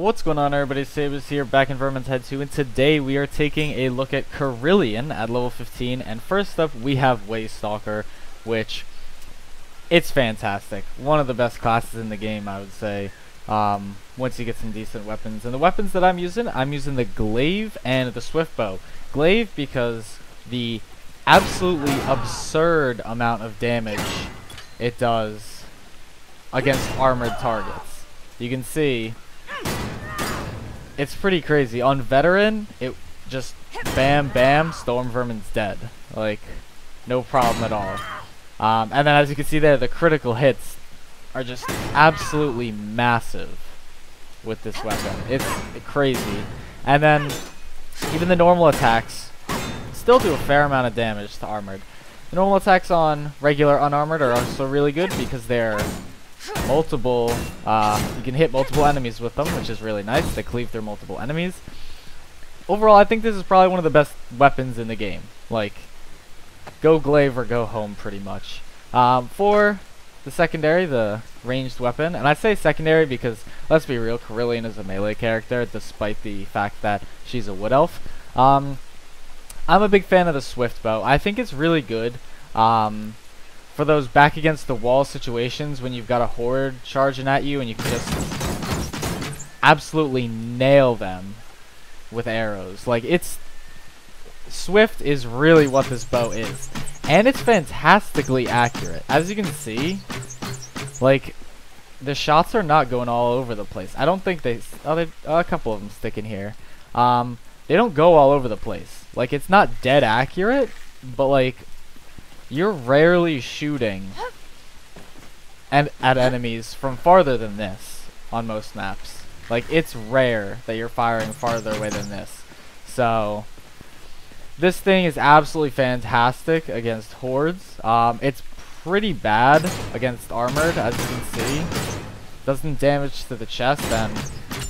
What's going on, everybody? Sabers here, back in Vermintide 2, and today we are taking a look at Kerillian at level 15, and first up we have Waystalker, which, it's fantastic. One of the best classes in the game, I would say, once you get some decent weapons. And the weapons that I'm using the Glaive and the Swift Bow. Glaive because the absolutely absurd amount of damage it does against armored targets. You can see it's pretty crazy. On Veteran, it just bam bam, Storm Vermin's dead. Like, no problem at all. And then as you can see there, the critical hits are just absolutely massive with this weapon. It's crazy. And then even the normal attacks still do a fair amount of damage to armored. The normal attacks on regular unarmored are also really good because they're multiple, you can hit multiple enemies with them, which is really nice. They cleave through multiple enemies. Overall, I think this is probably one of the best weapons in the game. Like, go Glaive or go home, pretty much. For the secondary, the ranged weapon, and I say secondary because, let's be real, Kerillian is a melee character, despite the fact that she's a wood elf. I'm a big fan of the Swift Bow. I think it's really good. For those back against the wall situations when you've got a horde charging at you and you can just absolutely nail them with arrows. Like, it's Swift is really what this bow is, and it's fantastically accurate. As you can see, like, the shots are not going all over the place. I don't think they a couple of them stick in here. They don't go all over the place. Like, it's not dead accurate, but like, you're rarely shooting at enemies from farther than this on most maps. Like, it's rare that you're firing farther away than this. So, this thing is absolutely fantastic against hordes. It's pretty bad against armored, as you can see. Doesn't damage to the chest, and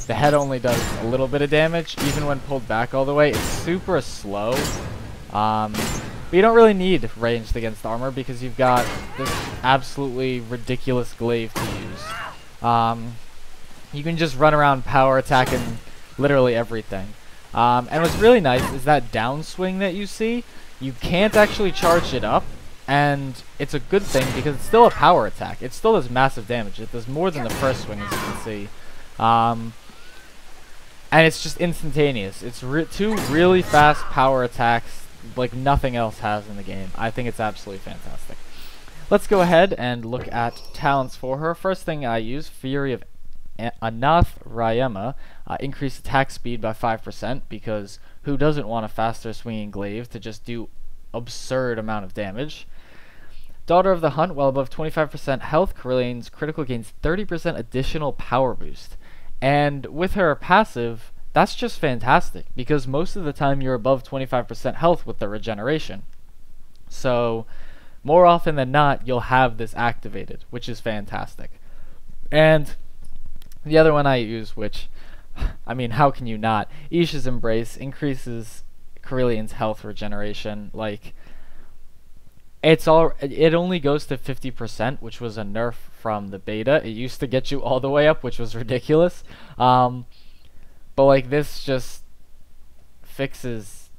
the head only does a little bit of damage, even when pulled back all the way. It's super slow. But you don't really need ranged against armor because you've got this absolutely ridiculous glaive to use. You can just run around power attacking literally everything. And what's really nice is that downswing that you see, you can't actually charge it up, and it's a good thing because it's still a power attack. It still does massive damage. It does more than the first swing, as you can see. And it's just instantaneous. It's two really fast power attacks like nothing else has in the game. I think it's absolutely fantastic. Let's go ahead and look at talents for her. First thing I use, Fury of Anath Rayema, increased attack speed by 5% because who doesn't want a faster swinging glaive to just do absurd amount of damage. Daughter of the Hunt, while above 25% health, Kerillian's critical gains 30% additional power boost. And with her passive, that's just fantastic, because most of the time you're above 25% health with the regeneration. So, more often than not, you'll have this activated, which is fantastic. And the other one I use, which, I mean, how can you not? Isha's Embrace increases Kerillian's health regeneration. Like, it only goes to 50%, which was a nerf from the beta. It used to get you all the way up, which was ridiculous. But like, this just fixes,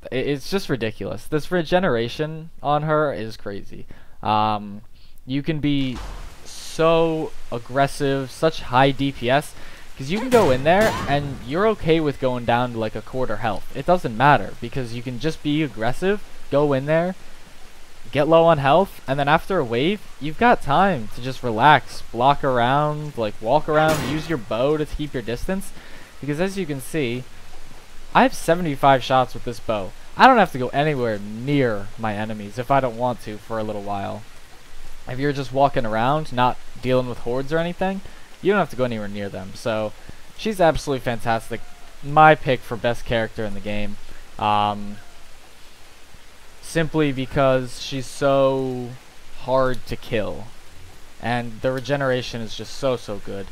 it's just ridiculous. This regeneration on her is crazy. You can be so aggressive, such high DPS, because you can go in there and you're okay with going down to like a quarter health. It doesn't matter because you can just be aggressive, go in there, get low on health, and then after a wave, you've got time to just relax, block around, like walk around, use your bow to keep your distance. Because as you can see, I have 75 shots with this bow. I don't have to go anywhere near my enemies if I don't want to for a little while. If you're just walking around, not dealing with hordes or anything, you don't have to go anywhere near them. So, she's absolutely fantastic. My pick for best character in the game. Simply because she's so hard to kill. And the regeneration is just so good.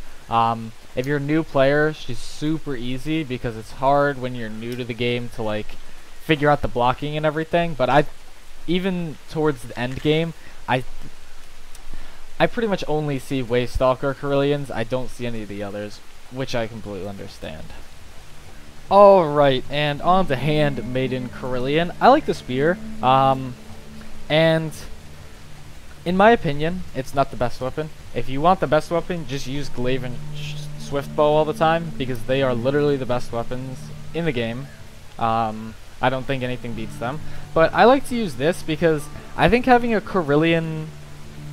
If you're a new player, she's super easy because it's hard when you're new to the game to like figure out the blocking and everything. But even towards the end game, I pretty much only see Waystalker Kerillians. I don't see any of the others. which I completely understand. Alright, and on to Handmaiden Kerillian. I like the spear, and in my opinion, it's not the best weapon. If you want the best weapon, just use Glaive and Swiftbow all the time, because they are literally the best weapons in the game. I don't think anything beats them. But I like to use this because I think having a Kerillian,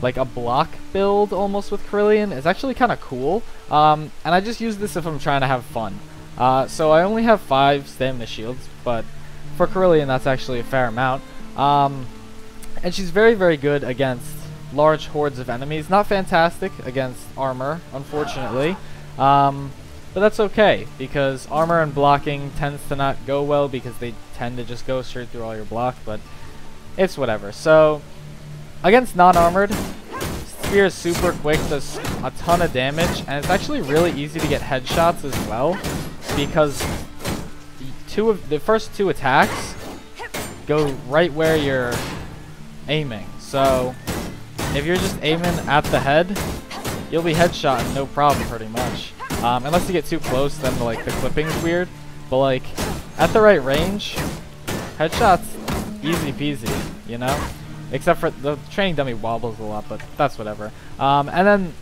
like a block build almost with Kerillian, is actually kind of cool. And I just use this if I'm trying to have fun. So I only have 5 stamina shields, but for Kerillian that's actually a fair amount. And she's very, very good against large hordes of enemies. Not fantastic against armor, unfortunately. But that's okay, because armor and blocking tends to not go well because they tend to just go straight through all your block, but it's whatever. So, against non-armored, Spear is super quick, does a ton of damage, and it's actually really easy to get headshots as well, because the first 2 attacks go right where you're aiming. So, if you're just aiming at the head, you'll be headshotting no problem pretty much. Unless you get too close, then like the clipping's weird. But like at the right range, headshots easy peasy, you know? Except for the training dummy wobbles a lot, but that's whatever. And then,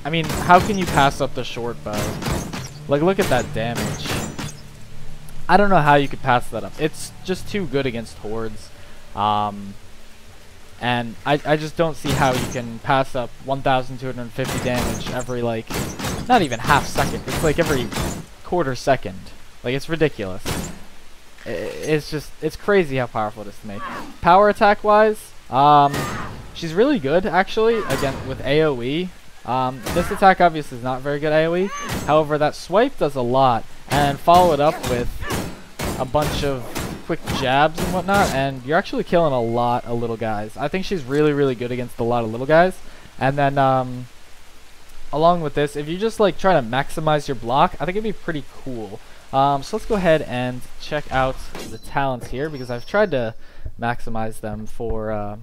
I mean, how can you pass up the short bow? Like, look at that damage. I don't know how you could pass that up. It's just too good against hordes. And I just don't see how you can pass up 1,250 damage every, like, not even half second. It's like every quarter second. Like, it's ridiculous. It's just, it's crazy how powerful it is to me. Power attack wise, she's really good actually, again, with AoE. This attack obviously is not very good AoE. However, that swipe does a lot. And follow it up with a bunch of quick jabs and whatnot, and you're actually killing a lot of little guys. I think she's really, really good against a lot of little guys. And then, along with this, if you just like try to maximize your block, I think it'd be pretty cool. So let's go ahead and check out the talents here, because I've tried to maximize them for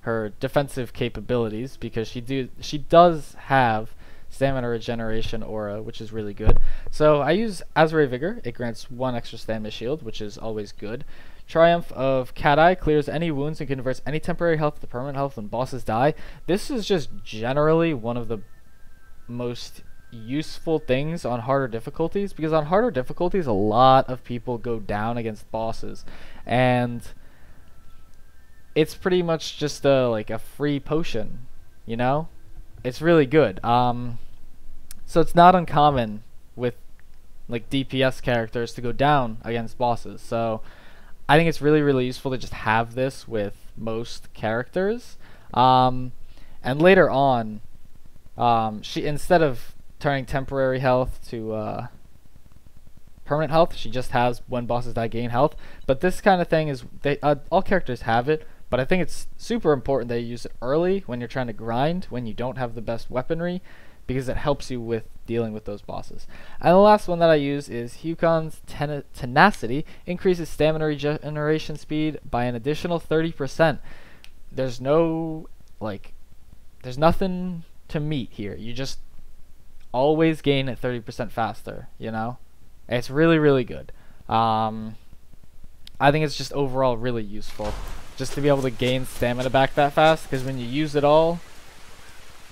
her defensive capabilities, because she does have stamina regeneration aura, which is really good. So I use Azure Vigor. It grants 1 extra stamina shield, which is always good. Triumph of Cat Eye clears any wounds and converts any temporary health to permanent health when bosses die. This is just generally one of the most useful things on harder difficulties, because on harder difficulties a lot of people go down against bosses, and it's pretty much just like a free potion, you know? It's really good. So it's not uncommon with like DPS characters to go down against bosses. So I think it's really, really useful to just have this with most characters. And later on, she, instead of turning temporary health to permanent health, she just has when bosses die gain health. But this kind of thing is, all characters have it. But I think it's super important that you use it early when you're trying to grind, when you don't have the best weaponry, because it helps you with dealing with those bosses. And the last one that I use is Hukon's Tenacity. Increases stamina regeneration speed by an additional 30%. There's no, like, there's nothing to meet here. You just always gain it 30% faster, you know? It's really, really good. I think it's just overall really useful, just to be able to gain stamina back that fast, because when you use it all,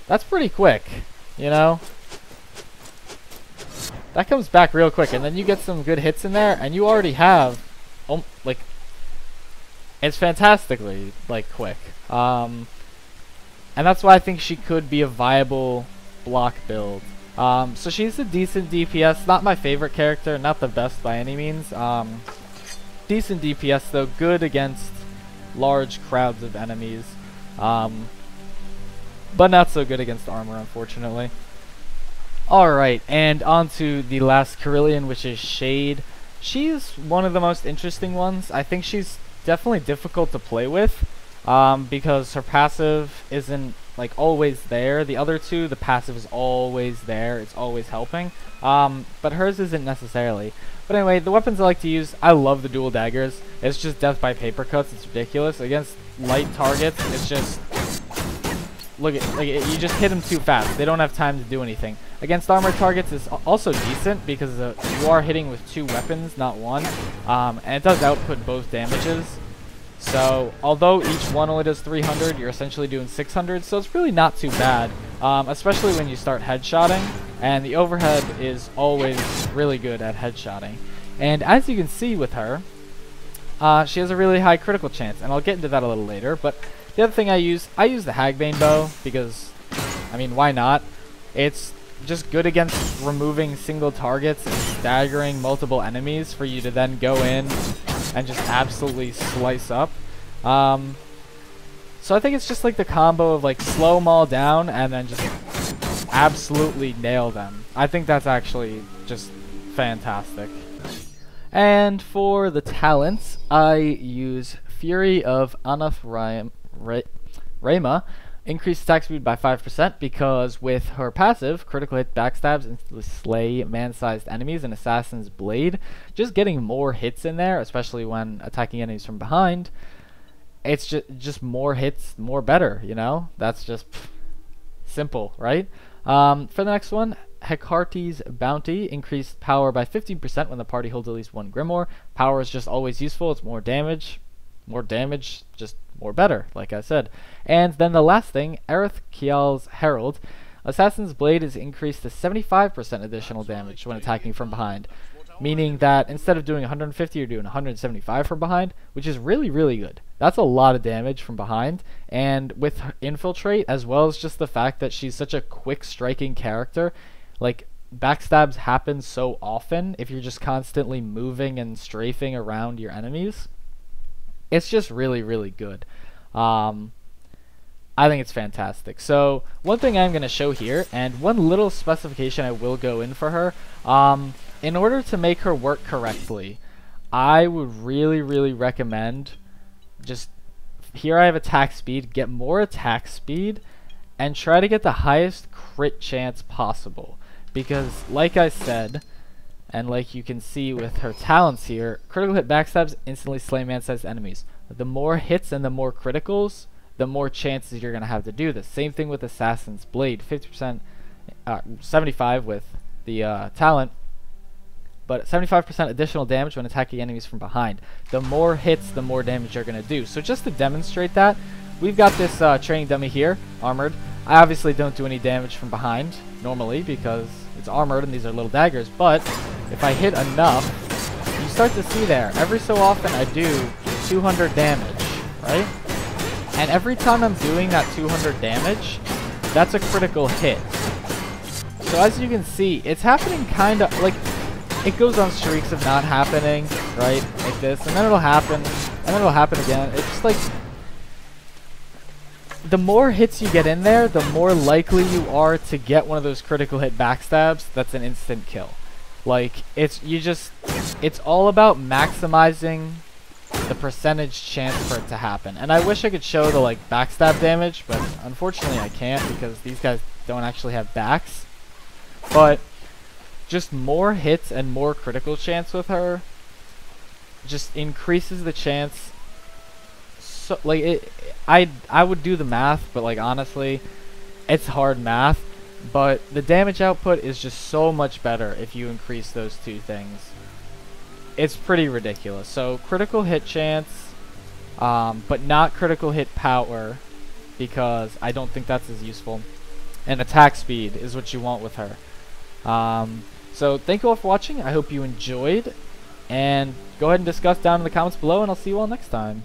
that's pretty quick, you know? That comes back real quick, and then you get some good hits in there, and you already have, like, it's fantastically, like, quick. And that's why I think she could be a viable block build. So she's a decent DPS, not my favorite character, not the best by any means. Decent DPS though, good against large crowds of enemies, but not so good against armor, unfortunately. Alright, and on to the last Kerillian, which is Shade. She's one of the most interesting ones. I think she's definitely difficult to play with, because her passive isn't like always there. The other two, the passive is always there, it's always helping, but hers isn't necessarily. But anyway, the weapons I like to use, I love the dual daggers. It's just death by paper cuts. It's ridiculous. Against light targets, it's just look at, like, you just hit them too fast. They don't have time to do anything. Against armored targets is also decent because you are hitting with 2 weapons, not 1, and it does output both damages. So although each one only does 300, you're essentially doing 600, so it's really not too bad, especially when you start headshotting, and the overhead is always really good at headshotting. And as you can see with her, she has a really high critical chance, and I'll get into that a little later. But the other thing I use the Hagbane bow because, I mean, why not? It's just good against removing single targets and staggering multiple enemies for you to then go in and just absolutely slice up. So I think it's just like the combo of like slow them all down and then just absolutely nail them. I think that's actually just fantastic. And for the talents, I use Fury of Anath Rama, increased attack speed by 5% because with her passive, critical hit backstabs instantly slay man-sized enemies and Assassin's Blade, just getting more hits in there, especially when attacking enemies from behind, it's just more hits, more better, you know? That's just simple, right? For the next one, Hecate's Bounty, increased power by 15% when the party holds at least 1 Grimoire. Power is just always useful. It's more damage, just more better, like I said. And then the last thing, Aerith Kial's Herald. Assassin's Blade is increased to 75% additional damage when attacking from behind, meaning that instead of doing 150, you're doing 175 from behind, which is really, really good. That's a lot of damage from behind, and with Infiltrate, as well as just the fact that she's such a quick striking character, like, backstabs happen so often if you're just constantly moving and strafing around your enemies. It's just really, really good. I think it's fantastic. So one thing I'm going to show here, and one little specification I will go in for her, in order to make her work correctly, I would really, really recommend just, here I have attack speed, get more attack speed, and try to get the highest crit chance possible. Because, like I said, and like you can see with her talents here, critical hit backstabs instantly slay man-sized enemies. The more hits and the more criticals, the more chances you're going to have to do this. Same thing with Assassin's Blade, 50%, 75 with the talent, but 75% additional damage when attacking enemies from behind. The more hits, the more damage you're going to do. So just to demonstrate that, we've got this training dummy here, armored. I obviously don't do any damage from behind normally because it's armored and these are little daggers, but if I hit enough, you start to see there, every so often I do 200 damage, right? And every time I'm doing that 200 damage, that's a critical hit. So as you can see, it's happening kind of, like, it goes on streaks of not happening, right? Like this, and then it'll happen, and then it'll happen again. It's just like, the more hits you get in there, the more likely you are to get one of those critical hit backstabs that's an instant kill. Like, it's all about maximizing the percentage chance for it to happen. And I wish I could show the, like, backstab damage, but unfortunately I can't because these guys don't actually have backs. But just more hits and more critical chance with her just increases the chance. So, like, I would do the math, but, like, honestly, it's hard math. But the damage output is just so much better if you increase those two things. It's pretty ridiculous. So critical hit chance, but not critical hit power, because I don't think that's as useful. And attack speed is what you want with her. So thank you all for watching. I hope you enjoyed. And go ahead and discuss down in the comments below, and I'll see you all next time.